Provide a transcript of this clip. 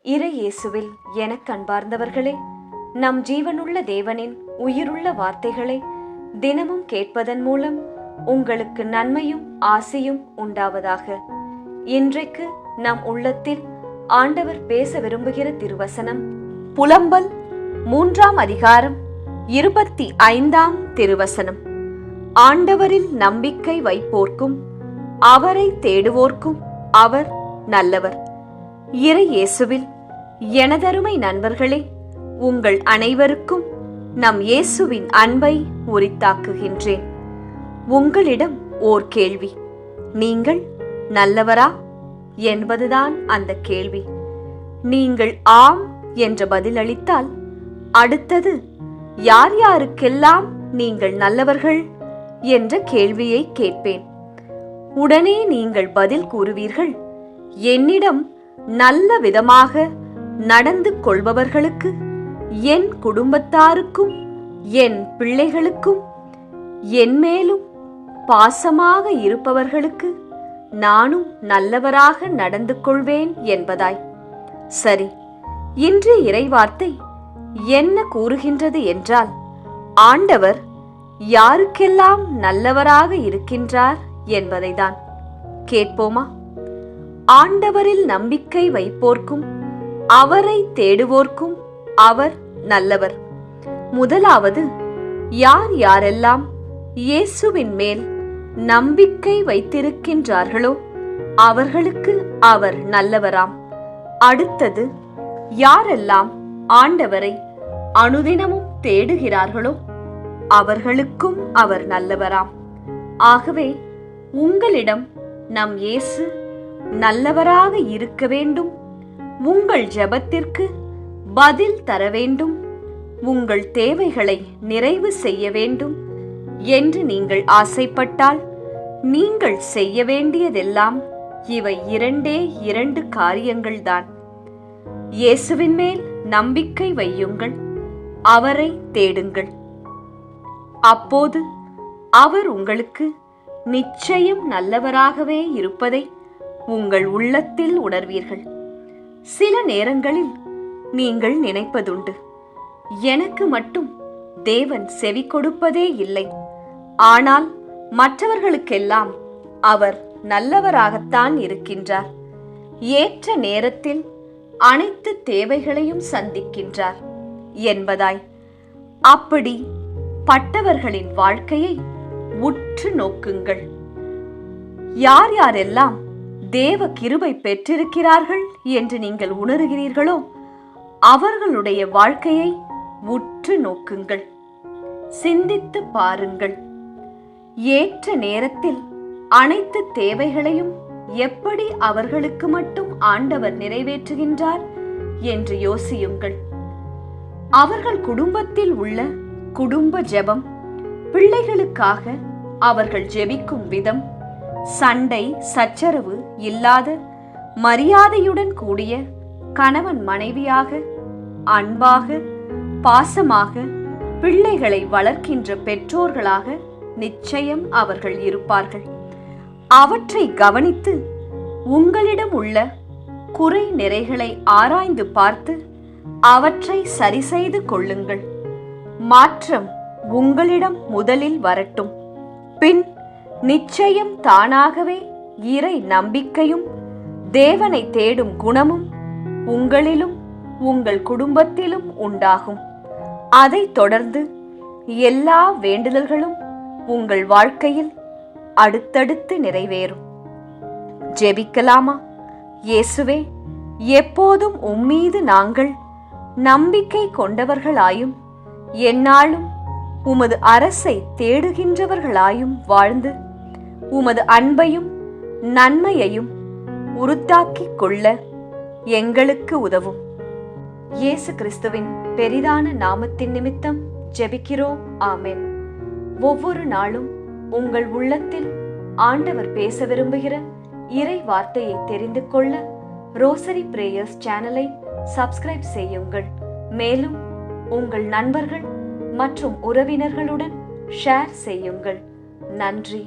இறை இயேசுவில் எனக் அன்பார்ந்தவர்களே, நம் ஜீவனுள்ள தேவனின் உயிருள்ள வார்த்தைகளை தினமும் கேட்பதன் மூலம் உங்களுக்கு நன்மையும் ஆசையும் உண்டாவதாக. இன்றைக்கு நம் உள்ளத்தில் ஆண்டவர் பேச விரும்புகிற திருவசனம் புலம்பல் 3ஆம் அதிகாரம் 25ஆம் திருவசனம். ஆண்டவரில் நம்பிக்கை வைப்போர்க்கும் அவரை தேடுவோர்க்கும் அவர் நல்லவர். இறை இயேசுவில் எனதருமை நண்பர்களே, உங்கள் அனைவருக்கும் நம் இயேசுவின் அன்பை உரித்தாக்குகின்றேன். உங்களிடம் ஓர் கேள்வி, நீங்கள் நல்லவரா என்பதுதான் அந்த கேள்வி. நீங்கள் ஆம் என்ற பதிலளித்தால் அடுத்தது யார் யாருக்கெல்லாம் நீங்கள் நல்லவர்கள் என்ற கேள்வியை கேட்பேன். உடனே நீங்கள் பதில் கூறுவீர்கள், என்னிடம் நல்ல விதமாக நடந்து கொள்பவர்களுக்கு, என் குடும்பத்தாருக்கும் என் பிள்ளைகளுக்கும் என் மேலும் பாசமாக இருப்பவர்களுக்கு நானும் நல்லவராக நடந்து கொள்வேன் என்பதாய். சரி, இன்று இறைவார்த்தை என்ன கூறுகின்றது என்றால், ஆண்டவர் யாருக்கெல்லாம் நல்லவராக இருக்கின்றார் என்பதைதான். கேட்போமா? ஆண்டவரில் நம்பிக்கை வைப்போர்க்கும் அவரை தேடுவோர்க்கும் அவர் நல்லவர். முதலாவது, யார் யாரெல்லாம் இயேசுவின் மேல் நம்பிக்கை வைத்திருக்கின்றார்களோ அவர்களுக்கு அவர் நல்லவராம். அடுத்தது, யாரெல்லாம் ஆண்டவரை அனுதினமும் தேடுகிறார்களோ அவர்களுக்கும் அவர் நல்லவராம். ஆகவே உங்களிடம் நம் இயேசு நல்லவராக இருக்க வேண்டும், உங்கள் ஜெபத்திற்கு பதில் தர வேண்டும், உங்கள் தேவைகளை நிறைவு செய்ய வேண்டும் என்று நீங்கள் ஆசைப்பட்டால், நீங்கள் செய்ய வேண்டியதெல்லாம் இவை இரண்டு காரியங்கள்தான். இயேசுவின் மேல் நம்பிக்கை வையுங்கள், அவரை தேடுங்கள். அப்போது அவர் உங்களுக்கு நிச்சயம் நல்லவராகவே இருப்பதை உங்கள் உள்ளத்தில் உணர்வீர்கள். சில நேரங்களில் நீங்கள் நினைப்பதுண்டு, எனக்கு மட்டும் தேவன் செவி கொடுப்பதே இல்லை, ஆனால் மற்றவர்களுக்கெல்லாம் அவர் நல்லவராகத்தான் இருக்கின்றார், ஏற்ற நேரத்தில் அனைத்து தேவைகளையும் சந்திக்கின்றார் என்பதாய். அப்படி பட்டவர்களின் வாழ்க்கையை உற்று நோக்குங்கள். யார் யாரெல்லாம் தேவ கிருபை பெற்றிருக்கிறார்கள் என்று நீங்கள் உணர்கிறீர்களோ அவர்களுடைய வாழ்க்கையை உற்று நோக்குங்கள், சிந்தித்து பாருங்கள். ஏற்ற நேரத்தில் அனைத்து தேவைகளையும் எப்படி அவர்களுக்கு மட்டும் ஆண்டவர் நிறைவேற்றுகின்றார் என்று யோசியுங்கள். அவர்கள் குடும்பத்தில் உள்ள குடும்ப ஜெபம், பிள்ளைகளுக்காக அவர்கள் ஜெபிக்கும் விதம், சண்டை சச்சரவு இல்லாத மரியாதையுடன் கூடிய கணவன் மனைவியாக, அன்பாக பாசமாக பிள்ளைகளை வளர்க்கின்ற பெற்றோர்களாக நிச்சயம் அவர்கள் இருப்பார்கள். அவற்றை கவனித்து உங்களிடம் உள்ள குறை நிறைகளை ஆராய்ந்து பார்த்து அவற்றை சரி செய்து கொள்ளுங்கள். மாற்றம் உங்களிடம் முதலில் வரட்டும், பின் நிச்சயம் தானாகவே இறை நம்பிக்கையும் தேவனை தேடும் குணமும் உங்களிலும் உங்கள் குடும்பத்திலும் உண்டாகும். அதைத் தொடர்ந்து எல்லா வேண்டுதல்களும் உங்கள் வாழ்க்கையில் அடுத்தடுத்து நிறைவேறும். ஜெபிக்கலாமா? இயேசுவே, எப்போதும் உம்மீது நாங்கள் நம்பிக்கை கொண்டவர்களாயும் எந்நாளும் உமது அரசை தேடுகின்றவர்களாயும் வாழ்ந்து உமது அன்பையும் நன்மையையும் உறுத்தாக்கிக் கொள்ள எங்களுக்கு உதவும். இயேசு கிறிஸ்துவின் பெரிதான நாமத்தின் நிமித்தம் ஜெபிக்கிறோம். ஆமென். ஒவ்வொரு நாளும் உங்கள் உள்ளத்தில் ஆண்டவர் பேச விரும்புகிற இறை வார்த்தையை தெரிந்து கொள்ள ரோசரி பிரேயர்ஸ் சேனலை சப்ஸ்கிரைப் செய்யுங்கள். மேலும் உங்கள் நண்பர்கள் மற்றும் உறவினர்களுடன் ஷேர் செய்யுங்கள். நன்றி.